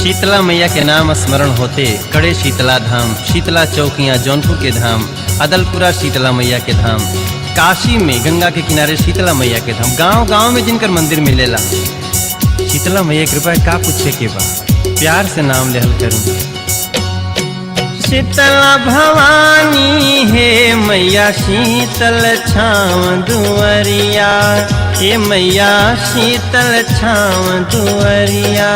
शीतला मैया के नाम स्मरण होते कड़े शीतला धाम, शीतला चौकियाँ जौनपुर के धाम, अदलपुरा शीतला मैया के धाम, काशी में गंगा के किनारे शीतला मैया के धाम, गांव गांव में जिनकर मंदिर मिलेला। शीतला मैया कृपा का पूछे के बा, प्यार से नाम लेहल करूँ। शीतला भवानी हे मैया शीतल छाँव दुअरिया, हे मैया शीतल छाँव दुअरिया।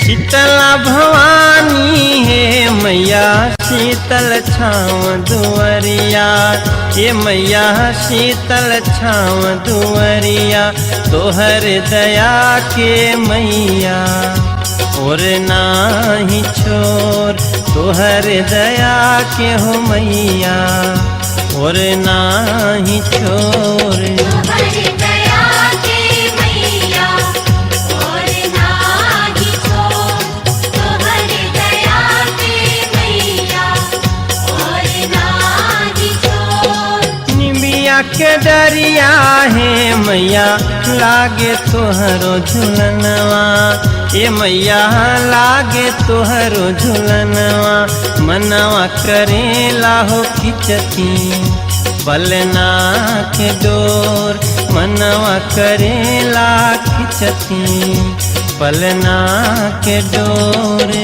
शीतला भवानी हे मैया शीतल छाँव दुअरिया, हे मैया शीतल छाँव दुअरिया। तोहर दया के मैया और नाही छोर, तोहर दया के हो मैया और नाही छोर। के डरिया है मैया लागे तोहरो झुलनवा, ए मैया लागे तोहरो झुलनवा। मनवा करेला हो खिचती बलना के डोर, मनवा करेला खिचती बलना के डोर।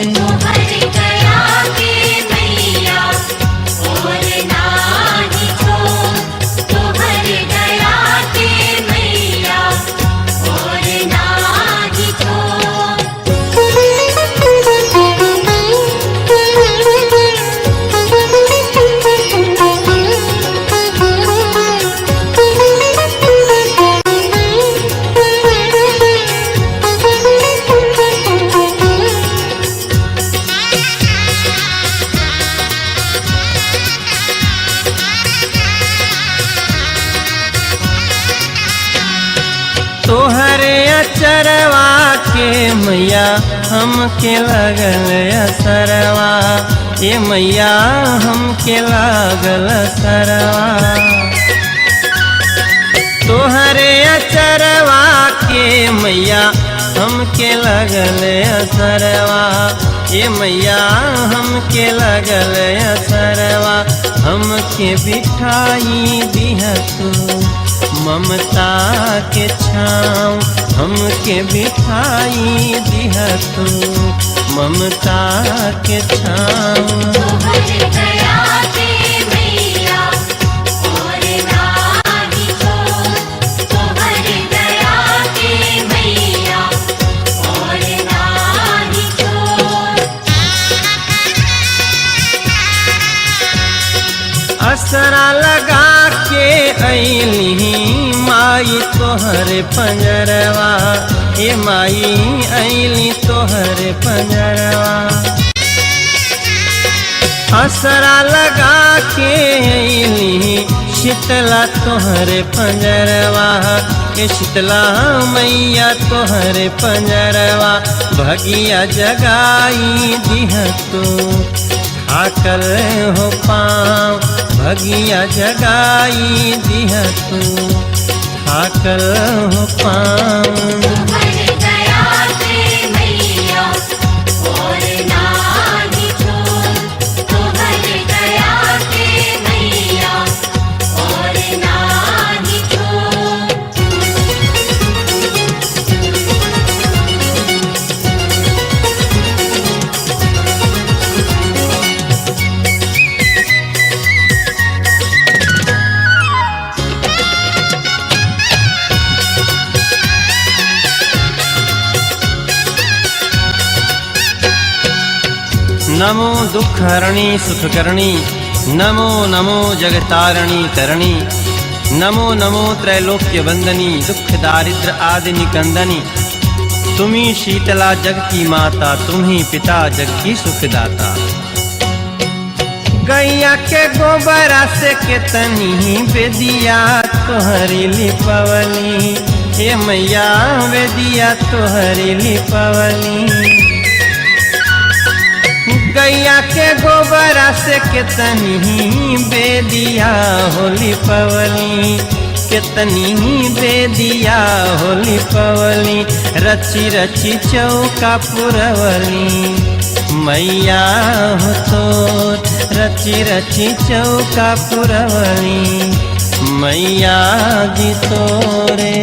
तोहरे अचरवा के मैया हमके लगल असरवा, ए मैया हमके लागल असरवा। तोहरे अचरवा के मैया हमके लगल असरवा, ए मैया हमके लगल असरवा। हमके बिठाई दिहतू ममता के छाँव, हमके बिठाई दिहतू ममता के छाँव। असरा लगा के अइली माई तोहर पंजरवा, ए माई अइली तोहर पंजरवा। असरा लगा के अइली शीतला तोहर पंजरवा, ए शीतला मैया तोहर पंजरवा। भगिया जगाई दिहतू थाकल हो पाँव, भगिया जगाई दिहतू थाकल हो पाँव। नमो दुख हरणी सुख करणी, नमो नमो जगतारणी तरणी। नमो नमो त्रैलोक्य वंदनी, दुख दारिद्र आदि निकंदनी। तुम्ही शीतला जग की माता, तुम्ही पिता जग की सुखदाता। गैया के गोबरा से केतनी बेदिया तोहरी लिपवली, हे मैया बेदिया तोहरी लिपवली। गैया के गोबरा से केतनी बेदिया होली पवली, कितनी बेदिया होली पवली, रची रची चौका पुरवली। मैया हो तोर रची रची चौका पुरवली, मैया जी तोरे।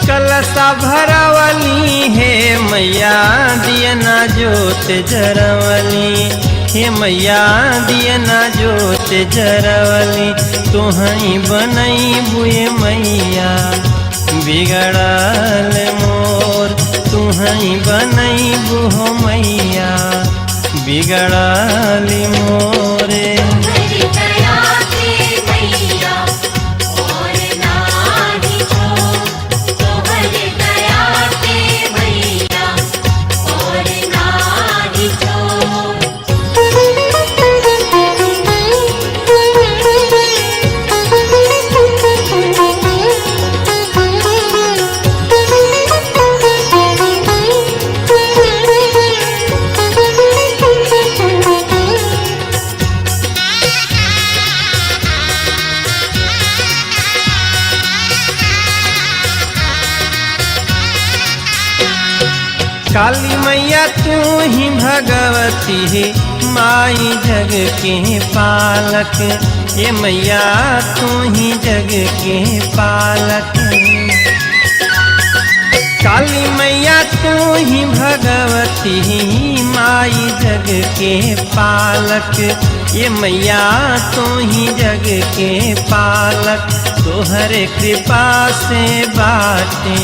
कलसा भरवली है मैया दियना जोत जरवली, हे मैया दियना जोत जरवली। तुहई बनई बुए मैया बिगड़ल मोर, तुहई बनई बुहो मैया बिगड़ल मोरे। काली मैया तू ही भगवती है माई जग के पालक, ये मैया तू ही जग के पालक। काली मैया तू ही भगवती माई जग के पालक, ये मैया तू ही जग के पालक। तोहरे कृपा से बाटे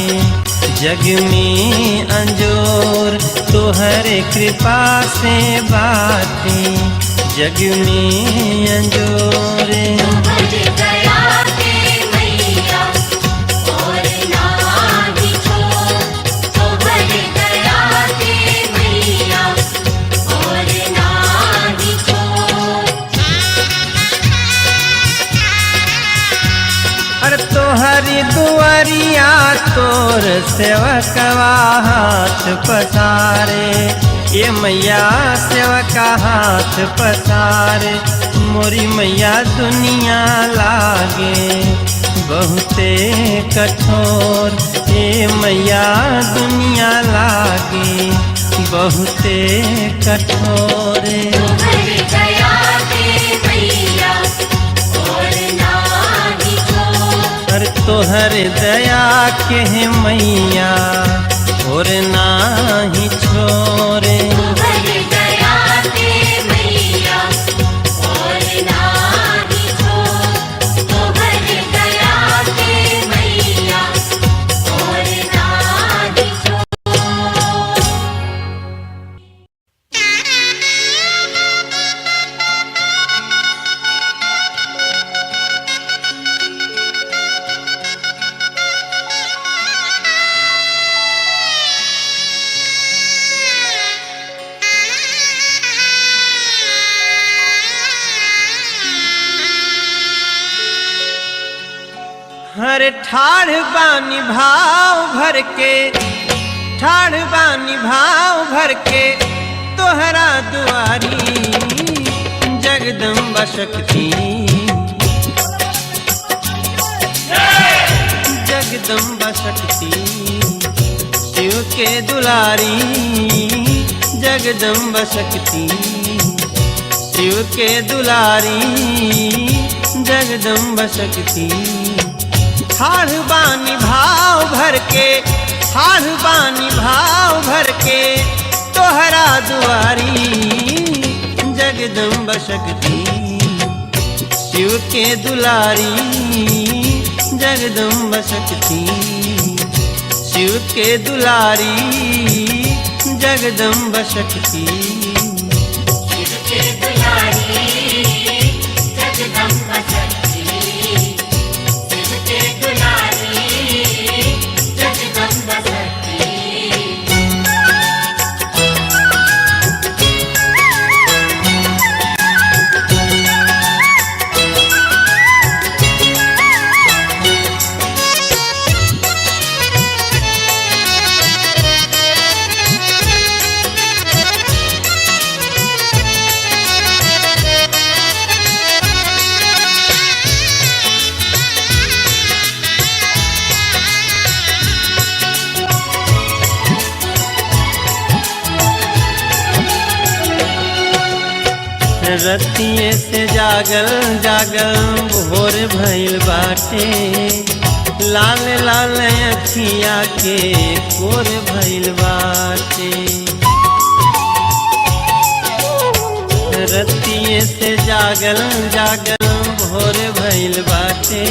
जग में अंजोर, तोहरे कृपा से बाटे जग में अंजोर। तोहरी दुआरिया तोर सेवकवा हाथ पसारे, ये मैया सेवका हाथ पसारे। मोरी मैया दुनिया लागे बहुते कठोर, ये मैया दुनिया लागे बहुते कठोर। तोहर दया के मैया और नाही छोरे। हर ठाढ़ बानी भाव भर के, ठाढ़ बानी भाव भर के तोहरा दुआरी। जगदम्बा शक्ति जगदम्बा शक्ति शिव के दुलारी, जगदम्बा शक्ति शिव के दुलारी, जगदम्बा शक्ति। ठाढ़ बानी भाव भर के, ठाढ़ बानी भाव भर के तोहरा दुआरी। जगदम्बा शक्ति शिव के दुलारी, जगदम्बा शक्ति शिव के दुलारी, जगदम्बा शक्ति शिव के दुलारी, जगदम्बा शक्ति। रतिये से जागल जागल भोर भइल बाटे, लाल लाल अखिया के कोर भइल बाटे। रतिये से जागल जागल भोर भइल बाटे,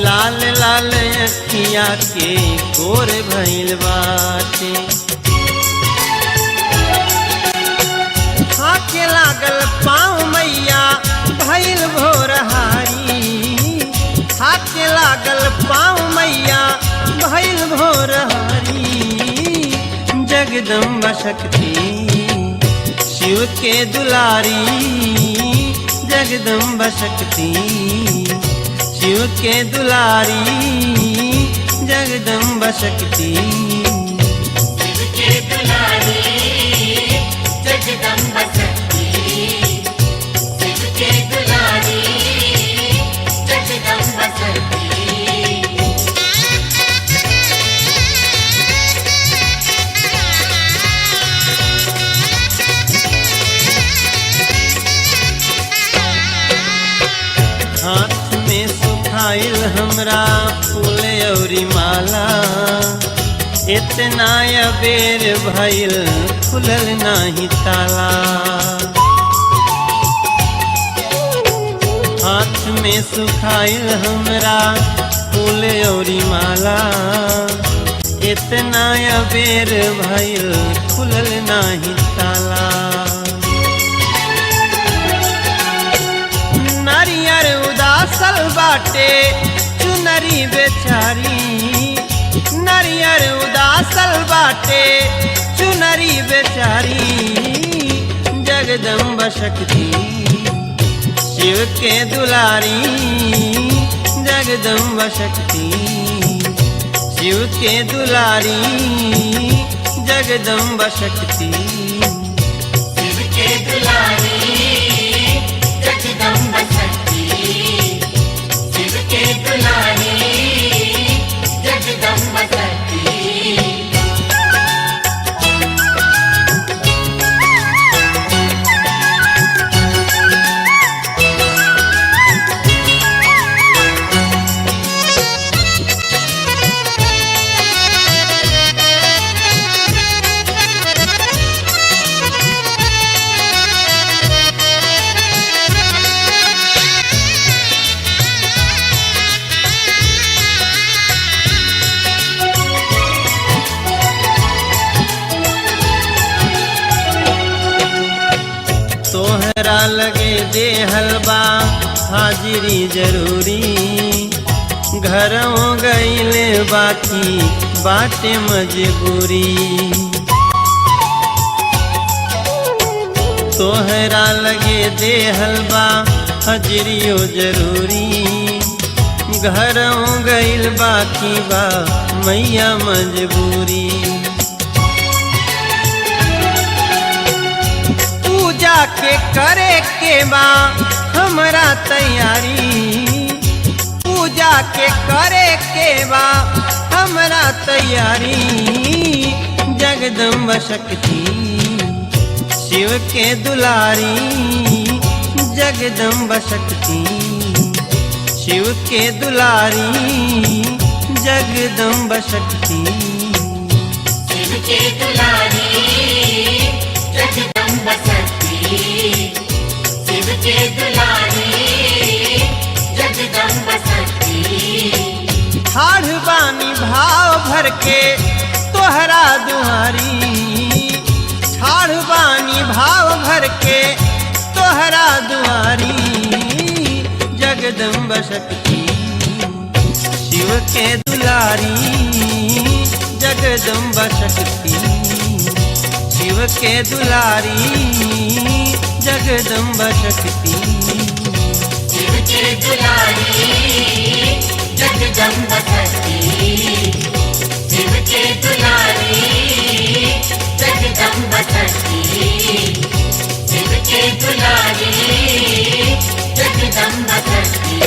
लाल लाल अखिया के कोर भइल बाटे। हाथे लागल पाँव मैया भइल भोरहारी, हाथे लागल पाँव मैया भइल भोरहारी। जगदम्बा शक्ति शिव के दुलारी, जगदम्बा शक्ति शिव के दुलारी, जगदम्बा शक्ति शिव के दुलारी, जगदम्बा शक्ति शिव के दुलारी, जगदम्बा शक्ति। हाथ में सुखाइल हमरा फूल औरी माला, इतना अबेर भइल खुलल नाही ताला। हाथ में सुखाइल हमरा फूल औरी माला, इतना अबेर भइल खुलल नाही ताला। नारियर उदासल बाटे चुनरी बेचारी, नारियर उदासल बाटे चुनरी बेचारी। जगदम्बा शक्ति शिव के दुलारी, जगदम्बा शक्ति शिव के दुलारी, जगदम्बा शक्ति शिव के दुलारी, जगदम्बा शक्ति शिव के दुलारी, जगदम्बा शक्ति। तोहरा लगे दे हलवा हाजिरी जरूरी, घरों गईले बाकी बाटे मजबूरी। तोहरा लगे दे हलवा हाजिरियो जरूरी, घरों गईल बाकी बा मैया मजबूरी। पूजा के करे के बा हमरा तैयारी, पूजा के करे के बा हमरा तैयारी। जगदम्बा शक्ति शिव के दुलारी, जगदम्बा शक्ति शिव के दुलारी, जगदम्बा शक्ति शिव के दुलारी, जगदम्बा शक्ति शिव के दुलारी, जगदम्बा शक्ति। ठाढ़ बानी भाव भर के तोहरा दुआरी, ठाढ़ बानी भाव भर के तोहरा दुआरी। जगदम्बा शक्ति शिव के दुलारी, जगदम्बा शक्ति शिव के दुलारी, जगदम्बा शक्ति शिव के दुलारी, जगदम्बा शक्ति शिव के दुलारी, जगदम्बा शक्ति शिव के दुलारी, जगदम्बा शक्ति।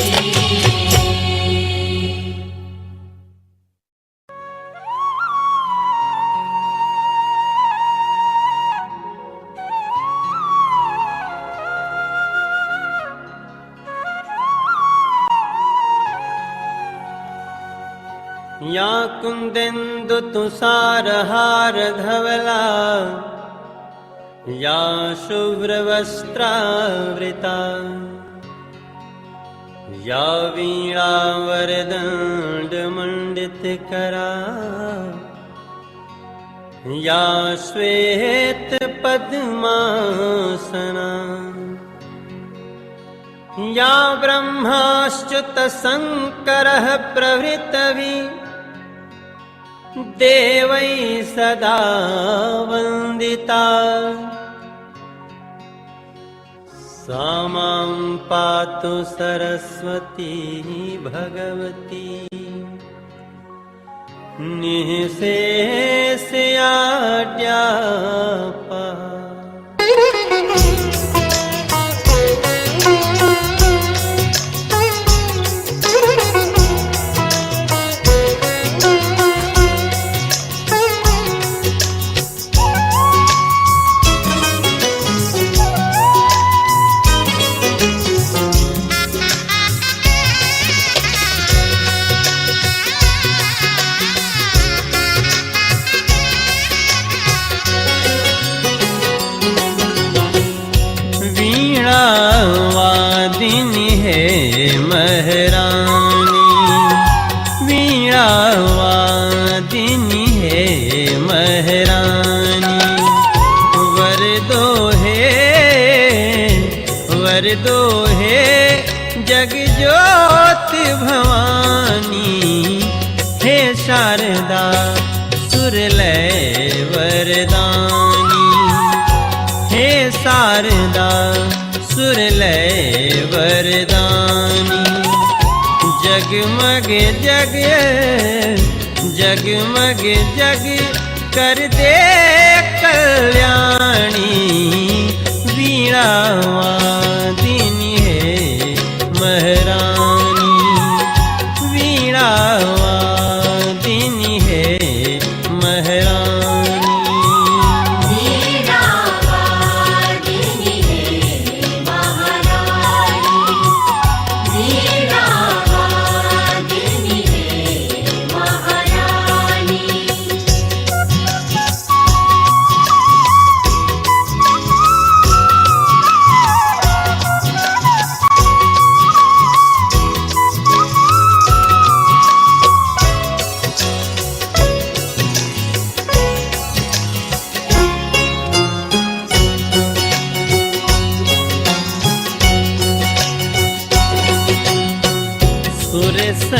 या कुंदेन्दु तुषारहार धवला या शुभ्रवस्त्रावृता या वीणावरदण्डमण्डितकरा या श्वेतपद्मासना या ब्रह्माच्युतशङ्करः प्रभृतिभिः देवैः सदा वन्दिता सा मां पातु सरस्वती भगवती निःशेषयाड्यापा। वीणावादिनी है महारानी वीणावादिनी है महारानी वरदो है जगज्योति भवानी हे शारदा सुरलय वरदानी हे शारदा सुरलय वरदानी जगमग जग कर दे कल्याणी वीणावादिनी है महारानी वीणावादिनी है महारानी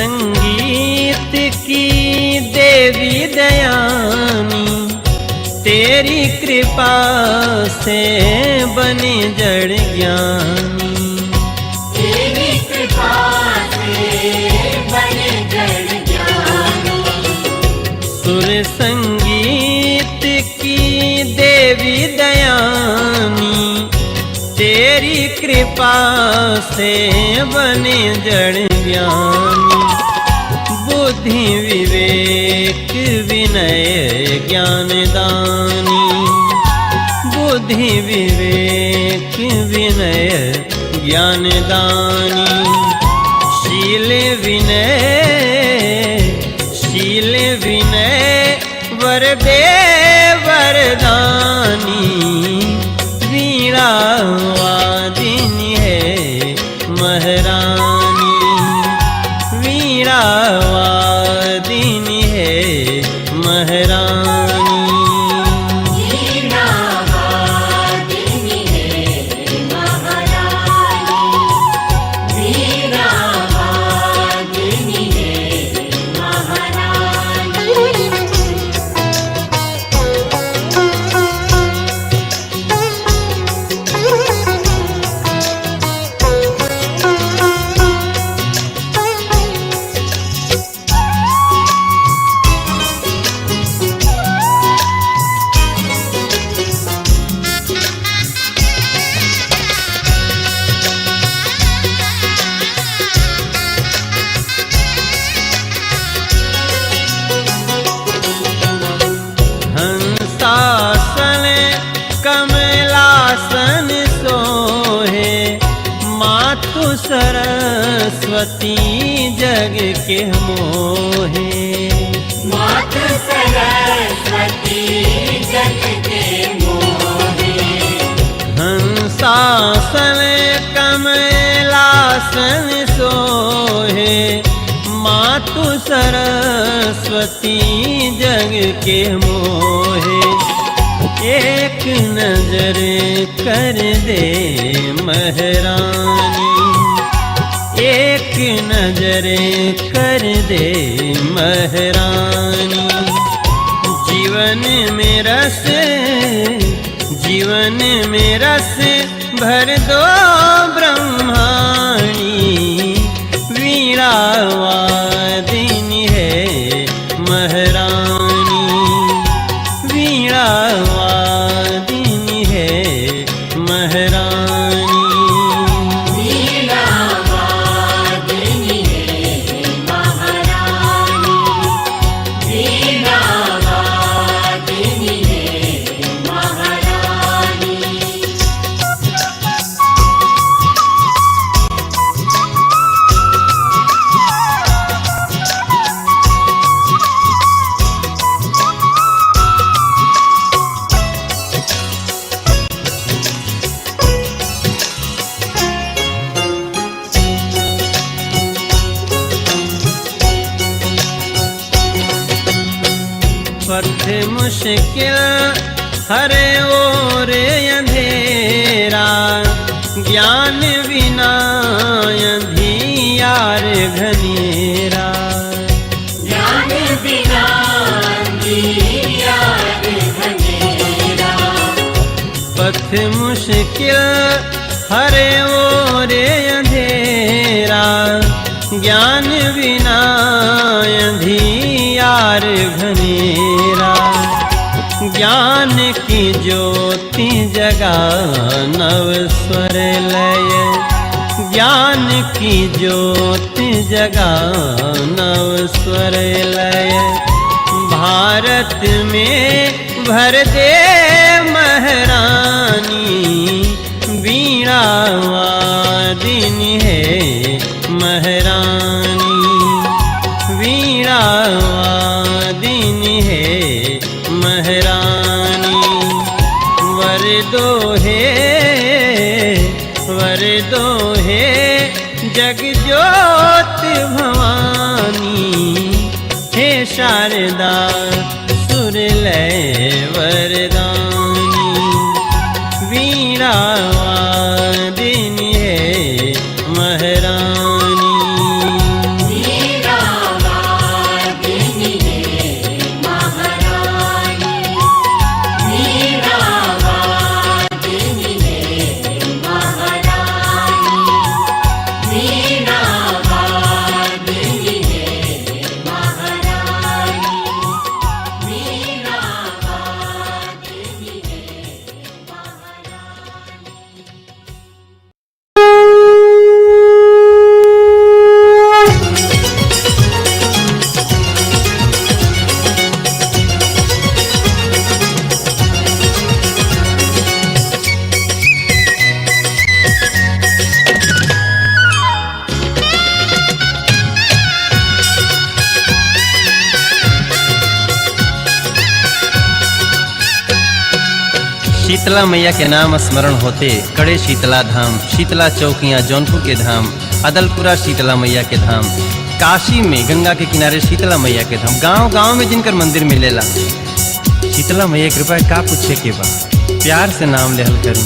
संगीत की देवी दयानी तेरी कृपा से बने जड़ ज्ञानी तेरी कृपा से बने जड़ ज्ञानी सुर संगीत की देवी दयानी तेरी कृपा से बने जड़ ज्ञानी बुद्धि विवेक विनय ज्ञान दानी बुद्धि विवेक विनय ज्ञान दानी शील विनय वरदे वरदानी वीणावादिनी है महारानी वीणावादिनी है महारानी वीणावादिनी है महारानी वीणावादिनी है महारानी सरस्वती जग के मोहे मात सरस्वती जग के मोहे। हंसासन कमलासन सोहे, मातु सरस्वती जग के मोहे। एक नजर कर दे महारानी, एक नजर कर दे महारानी। जीवन में रस, जीवन में रस भर दो ब्रह्माणी। वीणावादिनी है महारानी, वीणावादिनी है महारानी। वीणावादिनी है महारानी, वीणावादिनी है महारानी। पथ मुश्किल हरे ओर अंधेरा, ज्ञान बिना अंधियार घनेरा। ज्ञान बिना अंधियार घनेरा। पथ मुश्किल हरे ओर अंधेरा, ज्ञान बिना अंधियार घनेरा। ज्ञान की ज्योति जगा नव स्वर लय, ज्ञान की ज्योति जगा नव स्वर लय। भारत में भर दे महारानी, वीणावादिनी है महारानी, वीणावादिनी है महारानी। वर दो है जग ज्योत भवानी। हे शारदा सुरलय वरदानी, वीणावादिनी है महारानी। वीणावादिनी है महारानी, वीणावादिनी है महारानी, वीणावादिनी है महारानी, वीणावादिनी है शीतला मैया के नाम स्मरण होते कड़े शीतला धाम, शीतला चौकियाँ जौनपुर के धाम, अदलपुरा शीतला मैया के धाम, काशी में गंगा के किनारे शीतला मैया के धाम, गांव गांव में जिनकर मंदिर मिलेला। शीतला मैया कृपा का पूछे के बा, प्यार से नाम लेहल करूं।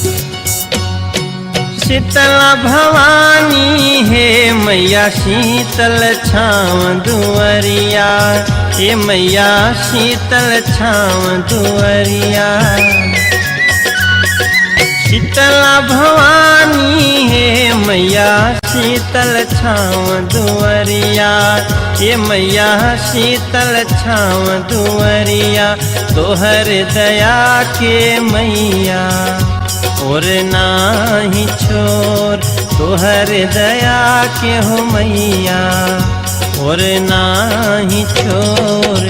शीतला भवानी है मैया शीतल छाव दुअरिया, हे मैया शीतल छाव दुअरिया। शीतला भवानी है मैया शीतल छाव दुअरिया, ये मैया शीतल छाव दुअरिया। तोहर दया के मैया और नाही छोर, तोहर दया के हो मैया और नाही छोर।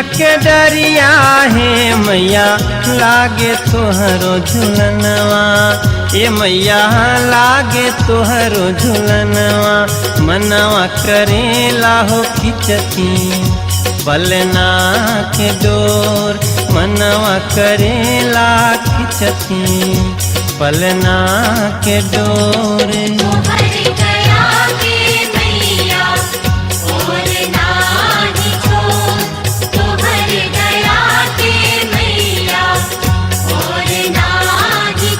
के डरिया है मैया लागे तोहरो झुलनवा, ए मैया लागे तोहरो झुलनवा। मनवा करेला हो खिचती पलना के डोर, मनवा करेला खिचती पलना के डोर। तोहर दया के मैया और नाही छोड़, तोहर दया के मैया और नाही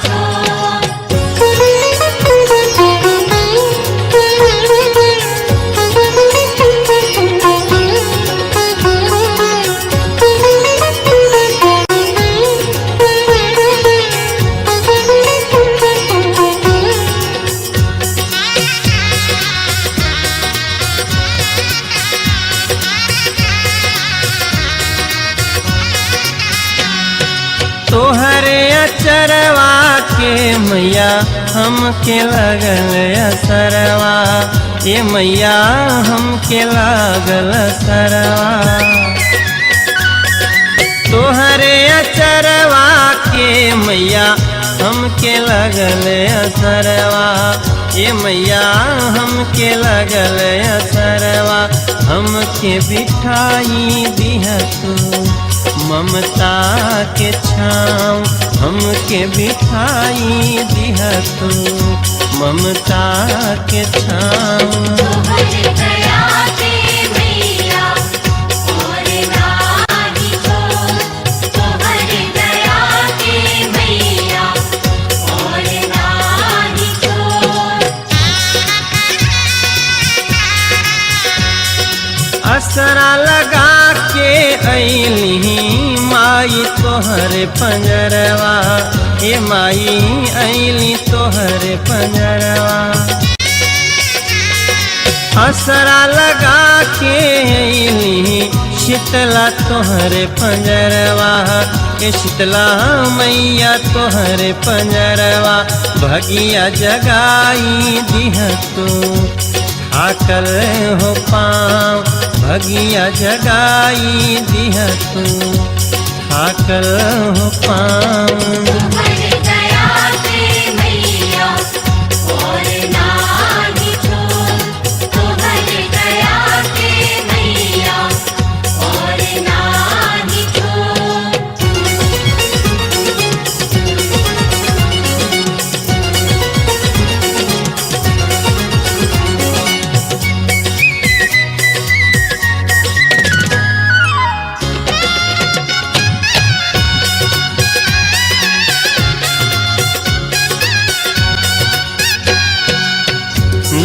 तोहरे अचरवा के मैया हमके लगल असरवा, ए मैया हमके लागल असरवा। तोहरे अचरवा के मैया हमके लगल असरवा, ए मैया हमके लगल असरवा। हमके बिठाई दिह तू ममता के छाँव, हमके बिठाई दिह तू ममता के छाँव। तोहर दया के मैया और नाही छोड़, तोहर दया के मैया और नाही छोड़। असरा लगा के अइली माई तोहरे पंजरवा, ए माई अइली तोहरे पंजरवा। असरा लगा के अइली शीतला तोहरे पंजरवा, ए शीतला मैया तोहरे पंजरवा। भगिया जगाई दिह तू थाकल हो पाँव, भगिया जगाई दिह तू थाकल हो पाँव। तोहर दया के मैया और नाही छोड़, तोहर दया के मैया और नाही छोड़।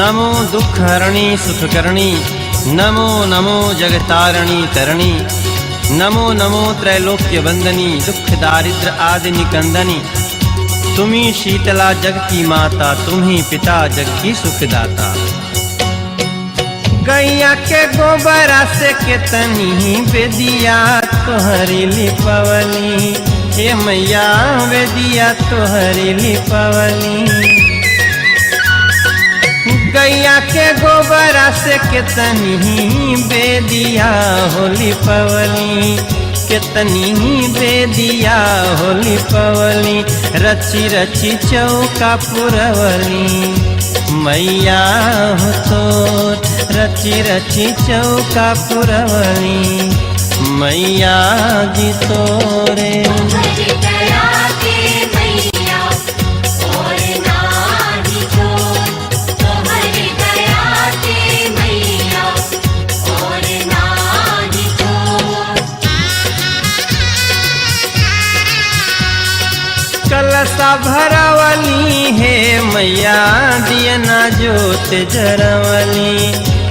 नमो दुख हरणी सुख करणी, नमो नमो जगतारणी तरणी। नमो नमो त्रैलोक्य वंदनी, दुख दारिद्र आदि निकंदनी। तुम्ही शीतला जग की माता, तुम्ही पिता जग की सुखदाता। गैया के गोबरा से केतनी बेदिया तोहरी लिपवली, हे मैया बेदिया तोहरी लिपवली। गैया के गोबरा से केतनी बेदिया होली पवली, केतनी बेदिया होली पवली। रची रची चौका पुरवली मैया हो तोर, रची रची चौका पुरवली मैया जी तोरे। तोहर दया के मैया और नाही छोड़, तोहर दया के मैया और नाही छोड़। कलसा भरवली हे मैया दियना जोत जरवली,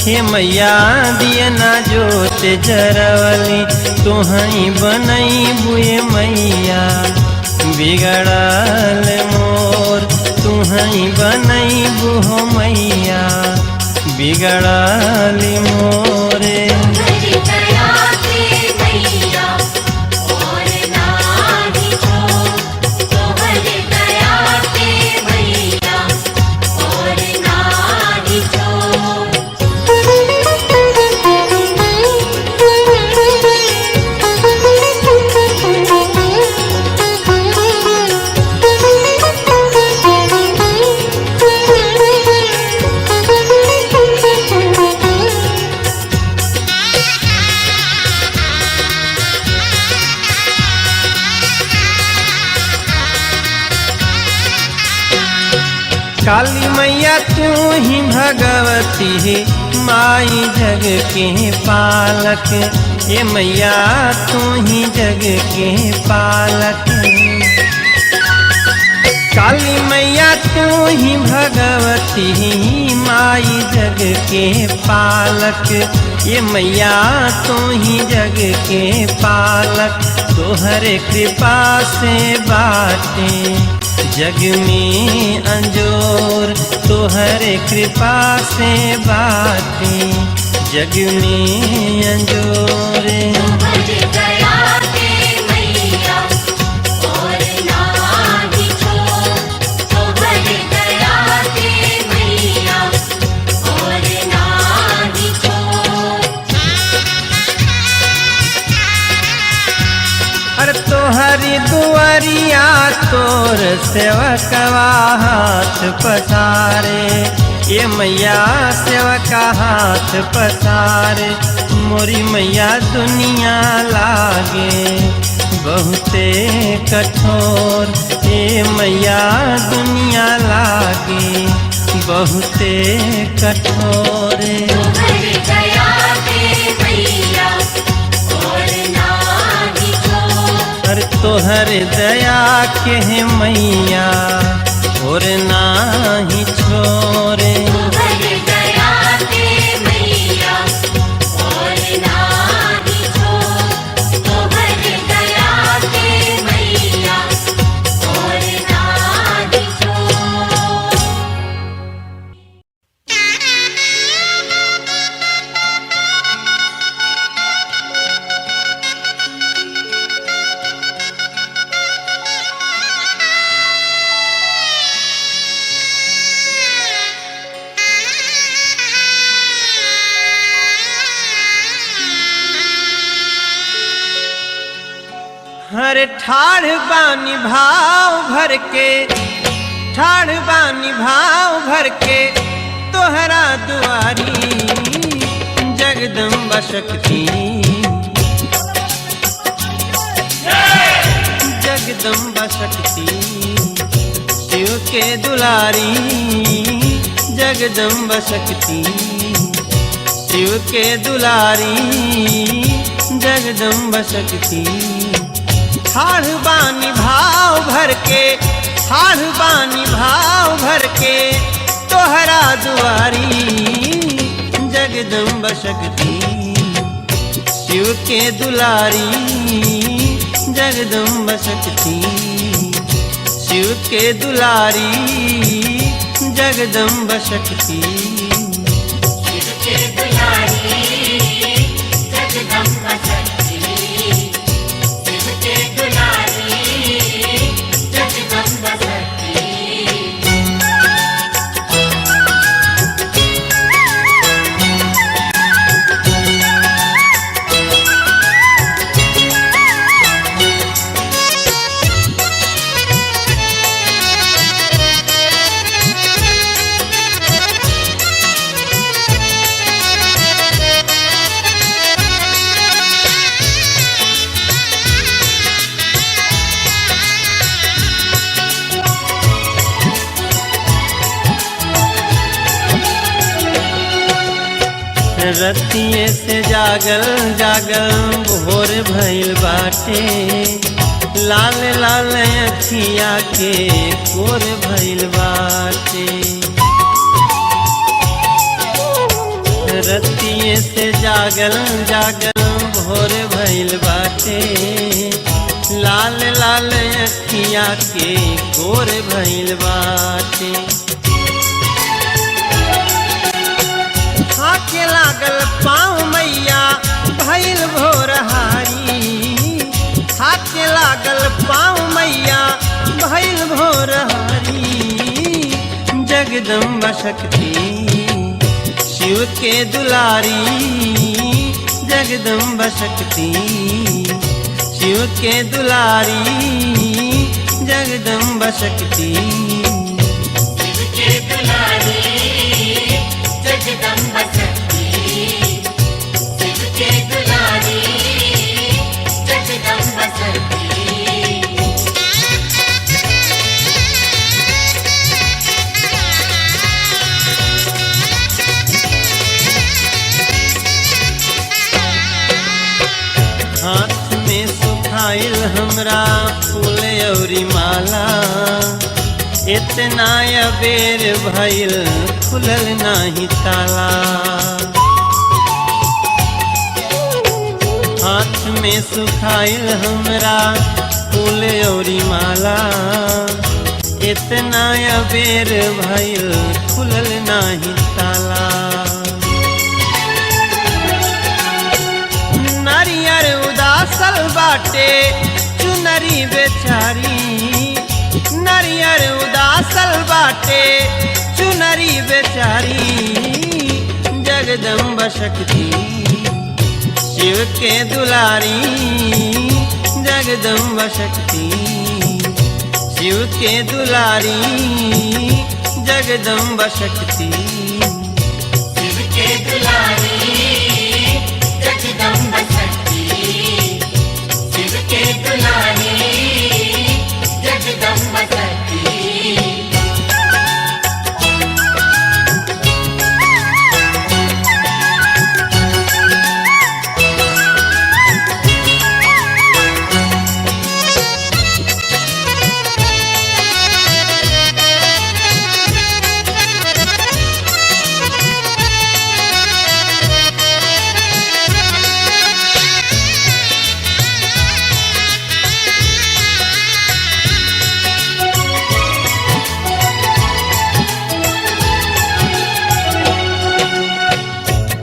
हे मैया दियना जोत जरवली। तुहई बनई बुए मैया बिगड़ल मोर, तुहई बनई बुहो मैया बिगड़ल मोरे। तोहर दया के मैया और नाही छोड़, तोहर दया के मैया और नाही छोड़। काली मैया तू ही भगवती माई जग के पालक, ये मैया तू ही जग के पालक। काली मैया तू ही भगवती माई जग के पालक, ये मैया तू ही जग के पालक। तोहरे कृपा से बाटे जग में अंजोर, तोहरे कृपा से बाटे जग में अंजोर। तुम्हारी दया से मैया और नाही छोड़, तुम्हारी दया से मैया और नाही छोड़। अरे तोहरी दुआरिया तोर सेवकवा हाथ पसारे, ये मैया सेवका हाथ पसारे। मोरी मैया दुनिया लागे बहुते कठोर, ये मैया दुनिया लागे बहुते कठोर। तुम्हारी दया से मैया और नाही छोड़, अरे तोहर दया के है मैया और नाही छोरे। तुम्हारी दया से मैया और नाही छोड़, तुम्हारी दया से मैया और नाही छोड़। हरे ठाढ़ बानी भाव भर के, ठाढ़ बानी भाव भर के तोहरा दुआरी जगदम्बा शक्ति, जगदम्बा शक्ति शिव के दुलारी, जगदम्बा शक्ति शिव के दुलारी, जगदम्बा शक्ति। ठाढ़ बानी भाव भर के, ठाढ़ बानी भाव भर के तोहरा दुआरी जगदम्बा शक्ति शिव के दुलारी, जगदम्बा शक्ति शिव के दुलारी, जगदम्बा शक्ति। शिव के दुलारी जगदम्बा शक्ति, शिव के दुलारी जगदम्बा शक्ति। रतिये से जागल जागल भोर भइल बाटे, लाल लाल अखिया के कोर भइल बाटे। रतिये से जागल जागल भोर भइल बाटे, लाल लाल अखिया के कोर भइल बाटे। हाथे लागल पाँव मैया भइल भोरहारी, हाथे लागल पाँव मैया भइल भोरहारी। जगदम्बा शक्ति शिव के दुलारी, जगदम्बा शक्ति शिव के दुलारी, जगदम्बा शक्ति। शिव के दुलारी जगदम्बा शक्ति, शिव के दुलारी जगदम्बा शक्ति। हमरा फूल औरी माला, इतना अबेर भइल खुलल नाही ताला। हाथ में सुखाइल हमरा फूल औरी माला, इतना अबेर भइल खुलल नाही ताला। नारियर उदासल बाटे चुनरी बेचारी, नारियर उदासल बाटे चुनरी बेचारी। जगदम्बा शक्ति शिव के दुलारी, जगदम्बा शक्ति शिव के दुलारी, जगदम्बा शक्ति शिव के दुलारी जगदम्बा शक्ति, शिव के दुलारी जगदम्बा शक्ति।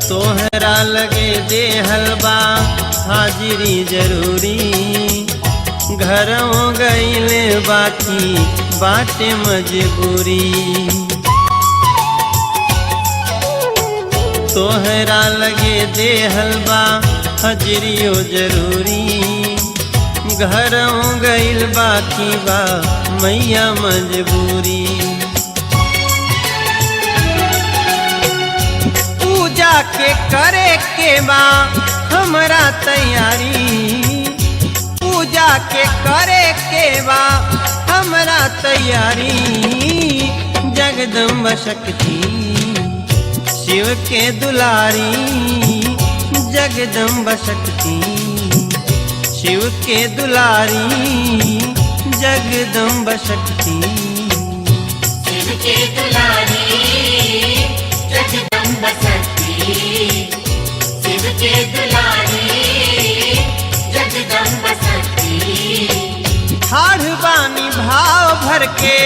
तोहरा लगे दे हलवा हाजिरी जरूरी, घरों गईले बाकी बाटे मजबूरी। तोहरा लगे दे हलवा हाजिरियो जरूरी, घरों गईल बाकी बा मैया मजबूरी। पूजा के करे के बा हमरा तैयारी, पूजा के करे के बा हमरा तैयारी। जगदम्बा शक्ति शिव के दुलारी, जगदम्बा शक्ति शिव के दुलारी, जगदम्बा शक्ति शिव के दुलारी जगदम्बा शक्ति, शिव के दुलारी जगदम्बा शक्ति। ठाढ़ बानी भाव भर के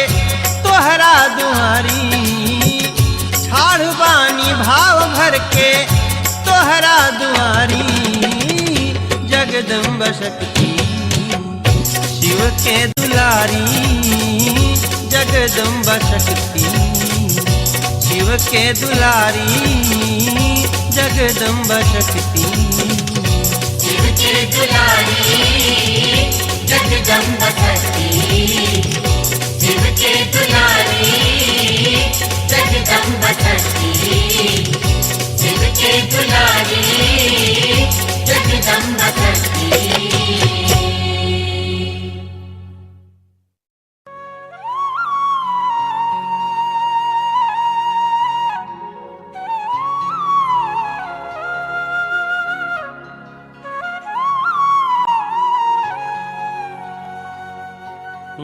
तोहरा दुआरी, ठाढ़ बानी भाव भर के तोहरा दुआरी। जगदम्बा शक्ति शिव के दुलारी, जगदम्बा शक्ति शिव के दुलारी, जगदम्बा शक्ति शिव के दुलारी जगदम्बा शक्ति, शिव के दुलारी जगदम्बा शक्ति, शिव के दुलारी जगदम्बा शक्ति।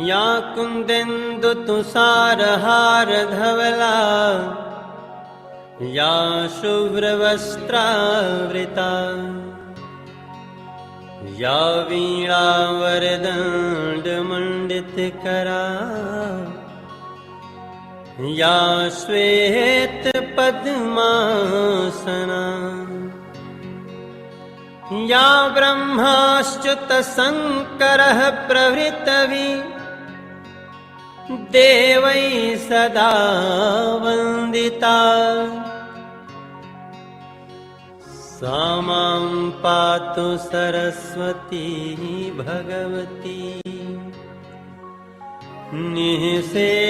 या कुंदेन्दु तुषारहार धवला, या शुभ्रवस्त्रावृता, या वीणावरदण्डमण्डितकरा, या श्वेतपद्मासना, या ब्रह्माच्युतशङ्करः प्रभृतवि देवै सदा वन्दिता। सा मां पातु सरस्वती भगवती, निःशेषयाड्यापहा।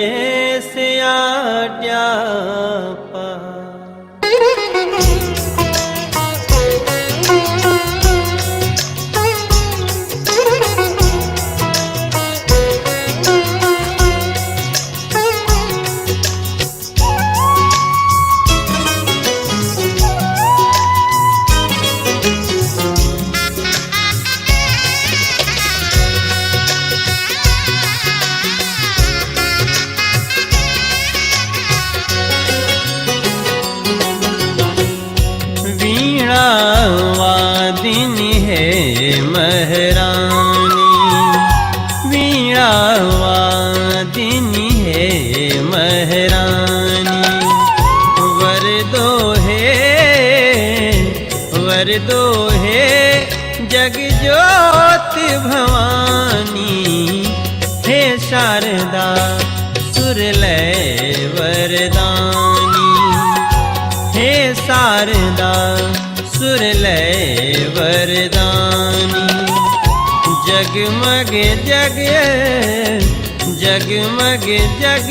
वीणावादिनी है महारानी, वीणावादिनी है महारानी। वर दो है जग ज्योत भवानी, हे शारदा सुरलय वरदानी, हे शारदा सुरलय वरदानी। जगमग जग जगमग जग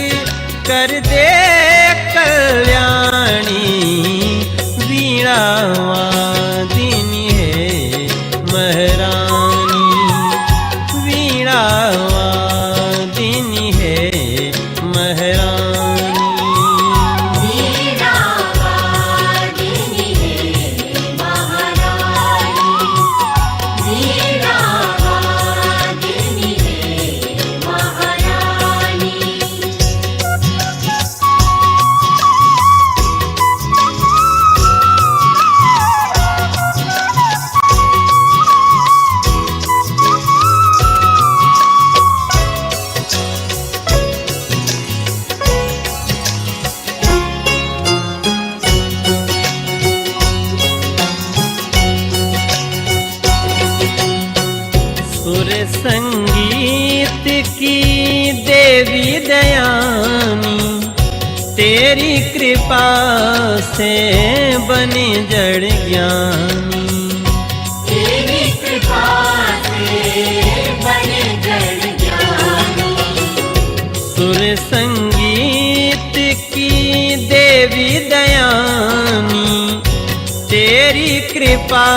कर दे कल्याणी, वीणावादिनी है महारानी, वीणावादिनी है महारानी। वीणावादिनी है महारानी, वीणावादिनी है महारानी। सुर संगीत की देवी दयानी, तेरी कृपा से बने जड़ ज्ञानी, तेरी कृपा से बने जड़ ज्ञानी। सुर संगीत की देवी दयानी, तेरी कृपा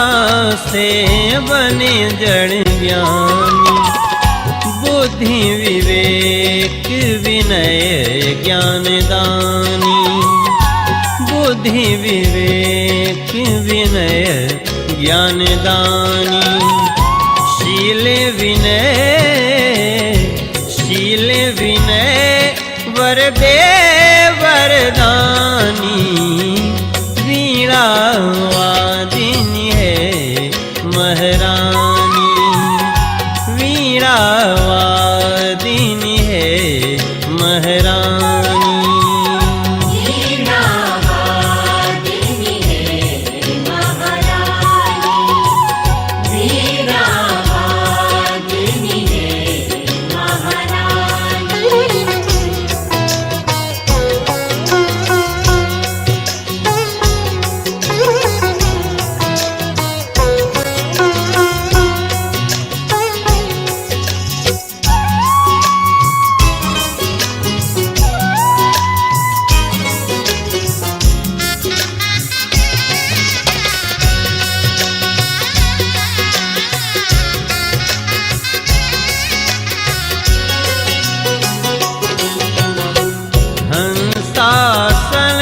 से बने जड़ ज्ञानी। बुद्धि विवेक विनय ज्ञान दानी, बुद्धि विवेक विनय ज्ञान दानी। शील विनय वर दे वरदानी, वीणावादिनी है महारानी, वीणावादिनी है महारानी। वीणावादिनी है महारानी, वीणावादिनी है महारानी। हंसासन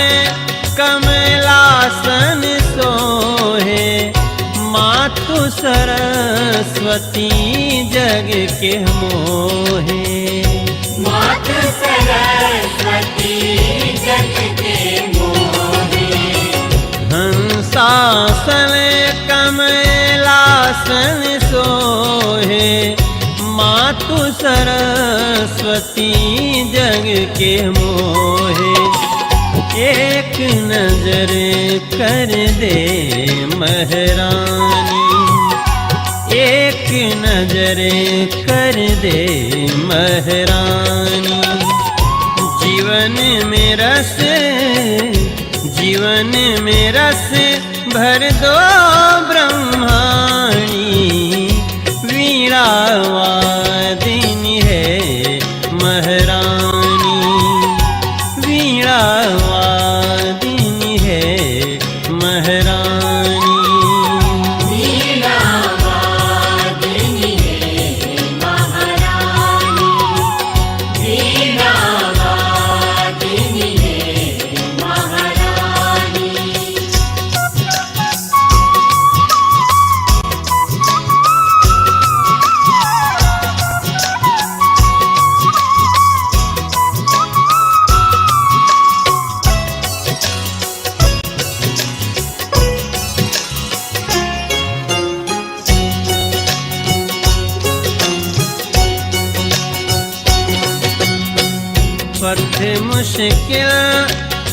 कमलासन सोहे, मातु सरस्वती जग के मोहे, मातु सरस्वती जग के मोहे। हंसासन कमलासन सोहे, मातु सरस्वती जग के मोहे। एक नजर कर दे महारानी, एक नजर कर दे महारानी। जीवन में रस भर दो ब्रह्माणी, वीणावादिनी है महारानी, वीणावादिनी है महारानी। वीणावादिनी है महारानी, वीणावादिनी है महारानी। पथ मुश्किल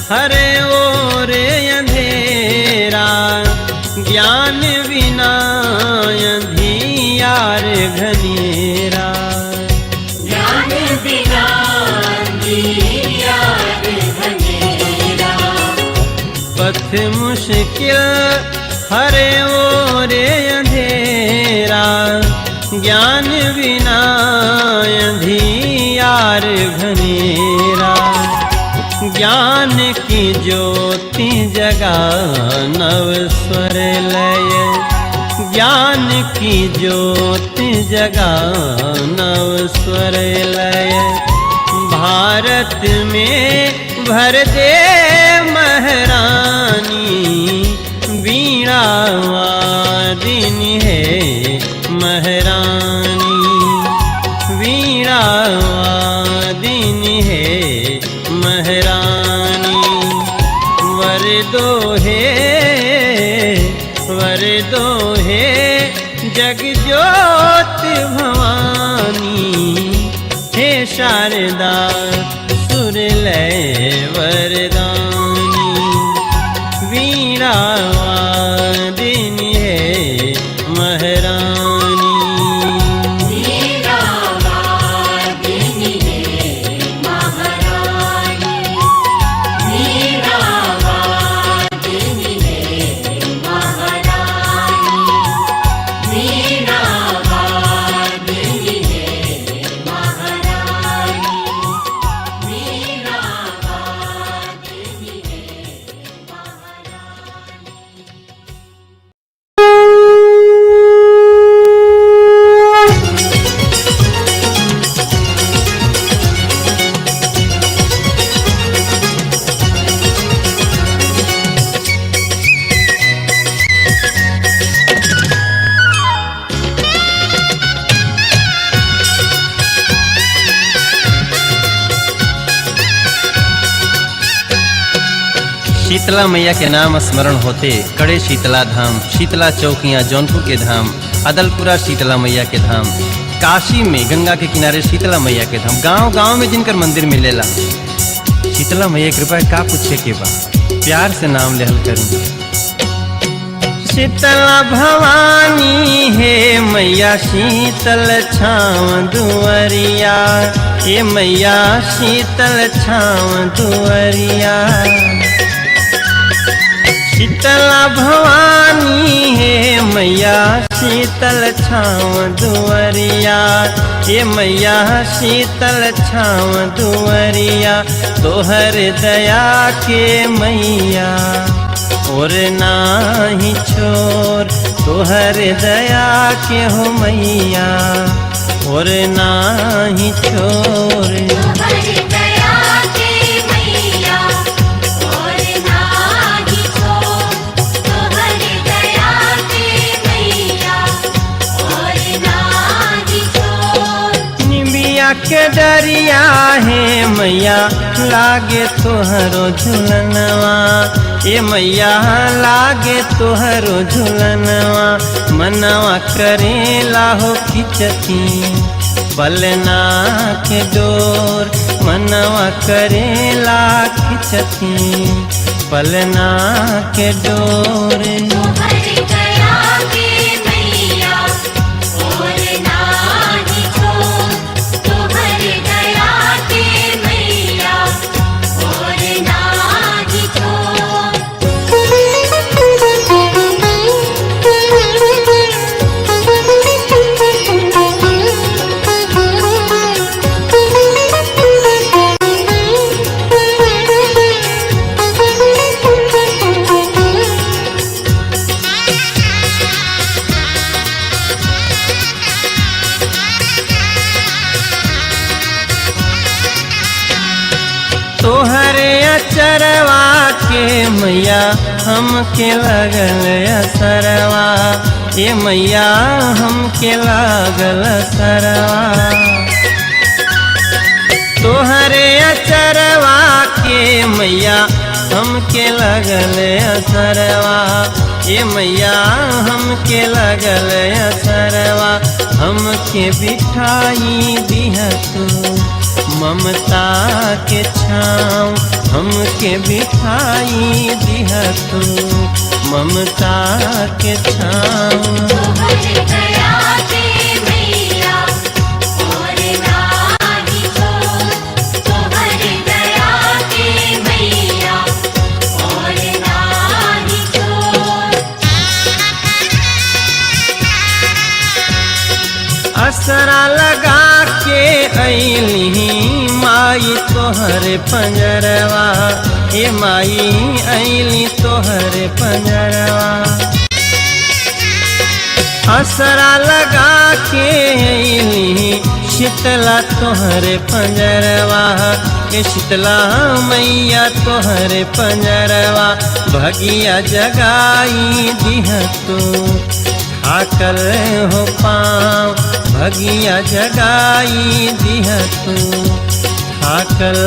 हरे ओर अंधेरा, ज्ञान बिना अंधियार घनेरा। ज्ञान बिना अंधियार घनेरा, पथ मुश्किल हरे ओर अंधेरा, ज्ञान बिना अंधियार घनेरा। ज्ञान की ज्योति जगा नव स्वर लय, ज्ञान की ज्योति जगा नव स्वर लय। भारत में भर दे महारानी, वीणा वादिनी है महारानी, वीणा वादिनी है महारानी। वर दो है जग ज्योत भवानी, हे शारदा सुरलय वरदानी। वीणा वादिनी है महारानी, वीणा वादिनी है महारानी, वीणा वादिनी है महारानी, वीणा वादिनी है महारानी, वीणा वादिनी है शीतला मैया के नाम स्मरण होते कड़े शीतला धाम, शीतला चौकियाँ जौनपुर के धाम, अदलपुरा शीतला मैया के धाम, काशी में गंगा के किनारे शीतला मैया के धाम, गांव गांव में जिनकर मंदिर मिलेला। शीतला मैया कृपा का पूछे के बा, प्यार से नाम लेहल करूँ। शीतला भवानी है मैया शीतल छाँव दुअरिया, ये मैया शीतल छाँव दुअरिया। शीतला भवानी है मैया शीतल छाँव दुअरिया, ये मैया शीतल छाँव दुअरिया। तोहर दया के मैया और नाही छोर, तोहर दया के हो मैया और नाही छोर। तोहर दया के मैया और नाही छोर, तोहर दया के मैया और नाही छोर। निमिया के डरिया है मैया लागे तोहरो झुलनवा, ये मैया लागे तोहरो झुलनवा। मनवा करेला हो खिचती पलना के डोर, मनवा करेला खिचती पलना के डोर। तोहर दया के मैया और नाही छोर, तोहर दया के मैया और नाही छोर। तोहरे अचरवा के मैया हमके लगल असरवा, ये मैया हमके लागल असरवा। तोहरे अचरवा के मैया हमके लगल असरवा, ये मैया हमके लगल असरवा। हमके बिठाई दिहतू ममता के छाँव हमके बिठाई दिहा तू, ममता के छाँव। तोहर दया के मैया और नाही छोड़, तोहर दया के मैया और नाही छोड़। असरा लगा के अइली माई तोहर पंजरवा, हे माई अइली तोहर पंजरवा। असरा लगा के अइली शीतला तोहर पंजरवा, हे शीतला मैया तोहर पंजरवा। भगिया जगाई दिहा तू, आकर हो पाँव भगिया जगाई दिहा तू, आकर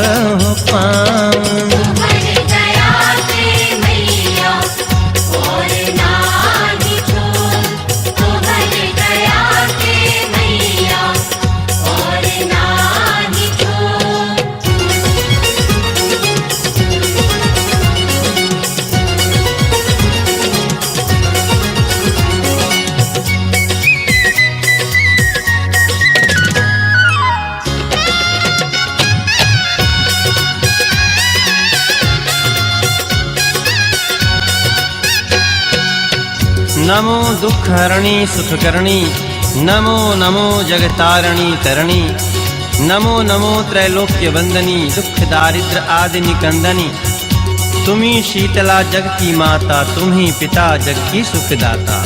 हो पाँव। तोहर दया के मैया और नाही छोड़, तोहर दया के मैया और नाही छोड़। नमो दुःखहरणी सुखकरणी, नमो नमो जगतारणी तरणी, नमो नमो त्रैलोक्य वंदनी, दुख दारिद्र आदि निकंदनी। तुम्ही शीतला जग की माता, तुम्ही पिता जग की सुखदाता।